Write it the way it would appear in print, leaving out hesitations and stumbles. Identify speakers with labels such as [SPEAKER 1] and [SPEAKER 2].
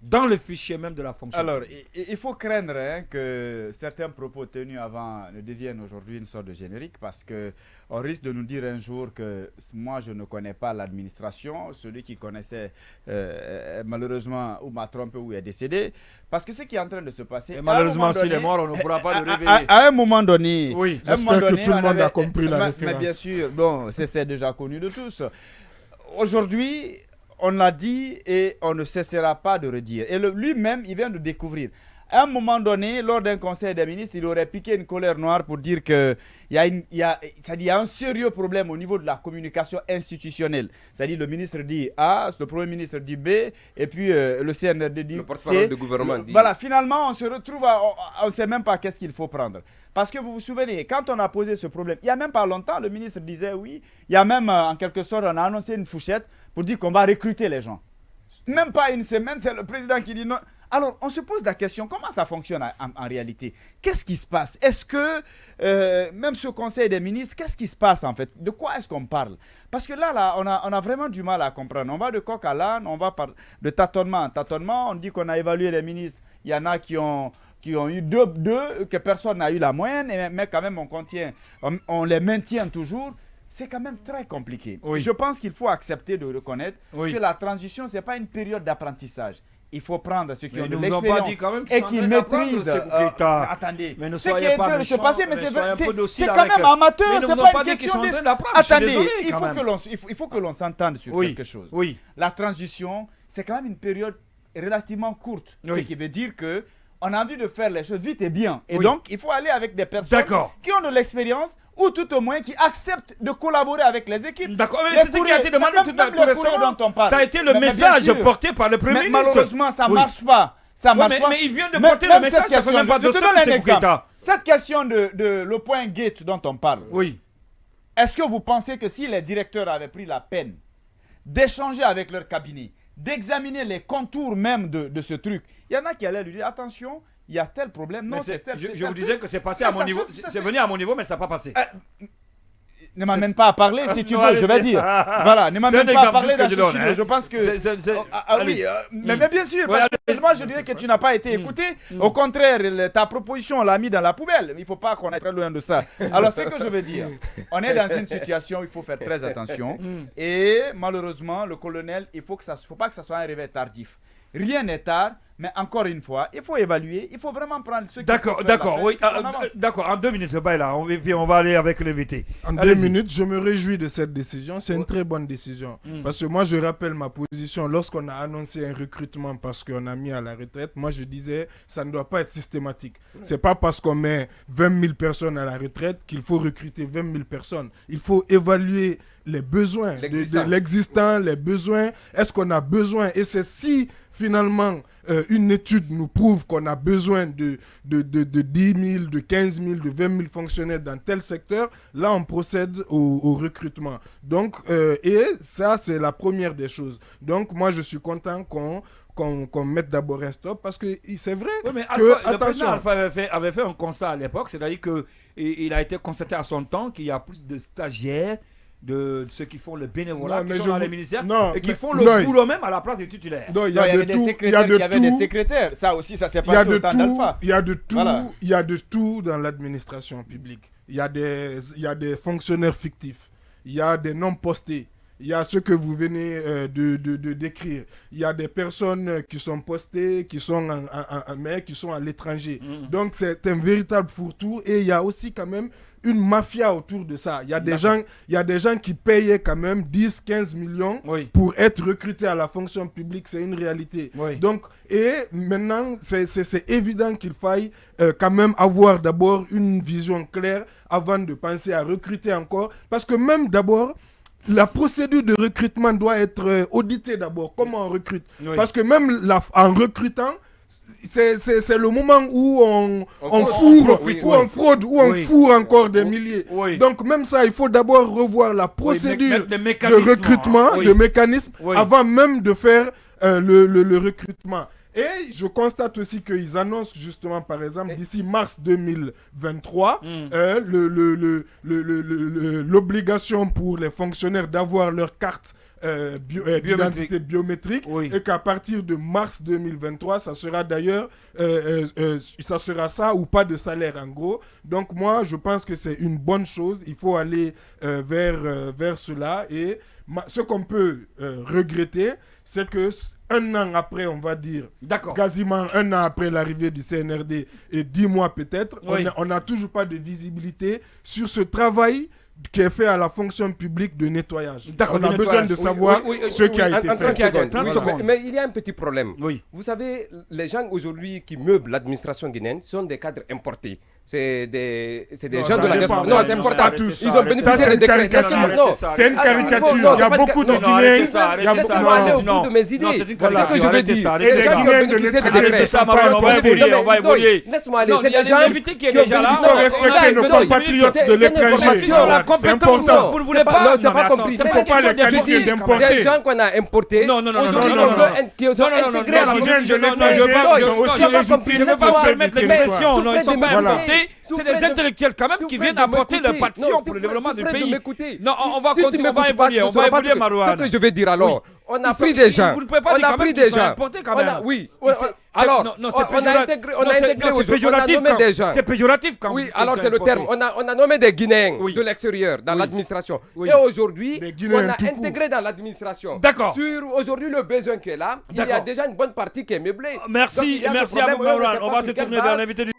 [SPEAKER 1] dans le fichier même de la fonction
[SPEAKER 2] Alors,
[SPEAKER 1] publique.
[SPEAKER 2] il faut craindre que certains propos tenus avant ne deviennent aujourd'hui une sorte de générique parce que on risque de nous dire un jour que moi je ne connais pas l'administration, celui qui connaissait malheureusement ou m'a trompé ou est décédé, parce que ce qui est en train de se passer.
[SPEAKER 1] Et malheureusement, s'il est mort, on ne pourra pas le réveiller.
[SPEAKER 2] À un moment donné,
[SPEAKER 1] Oui,
[SPEAKER 3] j'espère que tout le monde a compris la référence.
[SPEAKER 2] Mais bien sûr, bon, c'est déjà connu de tous. Aujourd'hui, on l'a dit et on ne cessera pas de redire. Et lui-même, il vient de découvrir. À un moment donné, lors d'un conseil des ministres, il aurait piqué une colère noire pour dire qu'il y a un sérieux problème au niveau de la communication institutionnelle. C'est-à-dire le ministre dit A, le premier ministre dit B, et puis le CNRD dit C.
[SPEAKER 4] Le porte-parole du gouvernement dit.
[SPEAKER 2] Voilà, finalement, on se retrouve, on ne sait même pas qu'est-ce qu'il faut prendre. Parce que vous vous souvenez, quand on a posé ce problème, il n'y a même pas longtemps, le ministre disait oui, il y a même en quelque sorte, on a annoncé une fourchette pour dire qu'on va recruter les gens. Même pas une semaine, c'est le président qui dit non. Alors, on se pose la question, comment ça fonctionne en réalité? Qu'est-ce qui se passe? Est-ce que, même ce conseil des ministres, qu'est-ce qui se passe en fait? De quoi est-ce qu'on parle? Parce que là, on a vraiment du mal à comprendre. On va de coq à l'âne, on va de tâtonnement en tâtonnement. On dit qu'on a évalué les ministres. Il y en a qui ont eu deux, que personne n'a eu la moyenne, mais quand même on les maintient toujours. C'est quand même très compliqué.
[SPEAKER 1] Oui.
[SPEAKER 2] Je pense qu'il faut accepter de reconnaître que la transition, ce n'est pas une période d'apprentissage. Il faut prendre ceux qui ont de l'expérience et qui maîtrisent. Attendez,
[SPEAKER 1] mais ne
[SPEAKER 2] ce qui est en train de se passer, mais c'est quand même
[SPEAKER 1] eux.
[SPEAKER 2] amateur.
[SPEAKER 1] Mais ne
[SPEAKER 2] C'est
[SPEAKER 1] vous
[SPEAKER 2] pas
[SPEAKER 1] ont pas
[SPEAKER 2] une
[SPEAKER 1] dit qu'ils
[SPEAKER 2] question
[SPEAKER 1] sont en train
[SPEAKER 2] de.
[SPEAKER 1] d'apprendre. Je suis
[SPEAKER 2] Attendez,
[SPEAKER 1] désolé,
[SPEAKER 2] il faut que l'on s'entende sur quelque chose.
[SPEAKER 1] Oui.
[SPEAKER 2] La transition, c'est quand même une période relativement courte. Ce qui veut dire que on a envie de faire les choses vite et bien. Et donc, il faut aller avec des personnes qui ont de l'expérience ou tout au moins qui acceptent de collaborer avec les équipes.
[SPEAKER 1] D'accord, mais c'est ce qui a été demandé tout récemment. Ça a été le message porté par le Premier ministre.
[SPEAKER 2] Malheureusement, ça ne marche pas. Ça marche pas.
[SPEAKER 1] Mais il vient de porter le message, ça fait même pas 2 semaines.
[SPEAKER 2] Je te donne un exemple. Cette question de le point gate dont on parle.
[SPEAKER 1] Oui.
[SPEAKER 2] Est-ce que vous pensez que si les directeurs avaient pris la peine d'échanger avec leur cabinet, d'examiner les contours même de ce truc, il y en a qui allaient lui dire attention, il y a tel problème. Non,
[SPEAKER 1] je vous disais que c'est passé à mon niveau. C'est venu à mon niveau, mais ça n'a pas passé.
[SPEAKER 2] Ne m'amène pas à parler si tu veux, je vais dire. Voilà, ne m'amène pas à parler dans ce studio. Je pense que. Oui, mais bien sûr, parce que moi je dirais que tu n'as pas été écouté. Au contraire, ta proposition, on l'a mis dans la poubelle. Il ne faut pas qu'on aille très loin de ça. Alors, ce que je veux dire, on est dans une situation où il faut faire très attention. Et malheureusement, le colonel, il ne faut pas que ça soit un réveil tardif. Rien n'est tard, mais encore une fois, il faut évaluer, il faut vraiment prendre ce qui
[SPEAKER 1] D'accord, oui, d'accord, en 2 minutes, là, on va aller avec l'invité.
[SPEAKER 3] En 2 minutes, je me réjouis de cette décision, c'est une très bonne décision. Parce que moi, je rappelle ma position, lorsqu'on a annoncé un recrutement parce qu'on a mis à la retraite, moi je disais, ça ne doit pas être systématique. C'est pas parce qu'on met 20 000 personnes à la retraite qu'il faut recruter 20 000 personnes. Il faut évaluer les besoins, de l'existant, les besoins, est-ce qu'on a besoin, et c'est si finalement une étude nous prouve qu'on a besoin de 10 000, de 15 000, de 20 000 fonctionnaires dans tel secteur, là on procède au recrutement. Donc, et ça c'est la première des choses. Donc moi je suis content qu'on mette d'abord un stop parce que c'est vrai
[SPEAKER 1] le président Alpha avait fait un constat à l'époque, c'est-à-dire qu'il a été constaté à son temps qu'il y a plus de stagiaires, de ceux qui font le bénévolat, qui sont dans les ministères et qui font le boulot même à la place des titulaires.
[SPEAKER 2] Il y avait des secrétaires. Ça aussi, ça s'est passé au temps d'Alpha.
[SPEAKER 3] Il y a de tout, il y a de tout dans l'administration publique. Il y a des fonctionnaires fictifs. Il y a des noms postés. Il y a ce que vous venez de décrire. Il y a des personnes qui sont postées, qui sont mais qui sont à l'étranger. Donc c'est un véritable fourre-tout. Et il y a aussi quand même une mafia autour de ça. Il y a des gens qui payaient quand même 10, 15 millions pour être recrutés à la fonction publique. C'est une réalité. Donc, et maintenant, c'est évident qu'il faille quand même avoir d'abord une vision claire avant de penser à recruter encore. Parce que même d'abord, la procédure de recrutement doit être auditée d'abord. Comment on recrute? Parce que même en recrutant, c'est le moment où on fraude, où on fourre encore des milliers. Donc même ça, il faut d'abord revoir la procédure de recrutement, de mécanisme, avant même de faire le recrutement. Et je constate aussi qu'ils annoncent justement, par exemple, d'ici mars 2023, l'obligation pour les fonctionnaires d'avoir leur carte d'identité biométrique, et qu'à partir de mars 2023, ça sera d'ailleurs ça sera ça ou pas de salaire en gros. Donc moi je pense que c'est une bonne chose, il faut aller vers cela, et ce qu'on peut regretter, c'est que un an après, on va dire, quasiment un an après l'arrivée du CNRD et 10 mois peut-être, on n'a toujours pas de visibilité sur ce travail qui est fait à la fonction publique de nettoyage. On a besoin de savoir ce qui a été fait.
[SPEAKER 4] Mais il y a un petit problème. Vous savez, les gens aujourd'hui qui meublent l'administration guinéenne sont des cadres importés. C'est des gens de la diaspora. Non, c'est important. Ils ont bénéficié des décrets.
[SPEAKER 3] C'est une caricature. Il y a beaucoup de Guinéens.
[SPEAKER 4] Laissez-moi aller au bout de mes idées. C'est ce que je veux dire.
[SPEAKER 3] Les gens qui ont bénéficié des décrets.
[SPEAKER 1] On va évoluer.
[SPEAKER 4] Laisse-moi aller. C'est des gens
[SPEAKER 1] qui est déjà là.
[SPEAKER 3] Il faut respecter nos compatriotes de l'étranger. C'est important.
[SPEAKER 1] Vous ne voulez pas.
[SPEAKER 4] Non, tu n'as pas compris.
[SPEAKER 3] Il ne faut pas les qualifier d'importés.
[SPEAKER 4] Des gens qu'on a importés. Qui sont intégrés à la
[SPEAKER 3] communauté de l'étranger sont aussi légitimes.
[SPEAKER 1] Je ne veux pas permettre l'expression. Non, ils ne sont pas importés. C'est des intellectuels quand même qui viennent apporter leur passion pour le développement du pays. Non, on va continuer, on va évoluer, Marouane.
[SPEAKER 4] Ce que je vais dire alors, on a pris des gens.
[SPEAKER 1] Vous ne pouvez pas dire qu'ils sont importés quand même.
[SPEAKER 4] Oui. Alors, on a intégré aujourd'hui, on a nommé des gens.
[SPEAKER 1] C'est péjoratif quand même.
[SPEAKER 4] Oui, alors c'est le terme. On a nommé des Guinéens de l'extérieur dans l'administration. Et aujourd'hui, on a intégré dans l'administration.
[SPEAKER 1] D'accord.
[SPEAKER 4] Sur aujourd'hui le besoin qui est là, il y a déjà une bonne partie qui est meublée.
[SPEAKER 1] Merci à vous, Marouane. On va se tourner vers l'invité du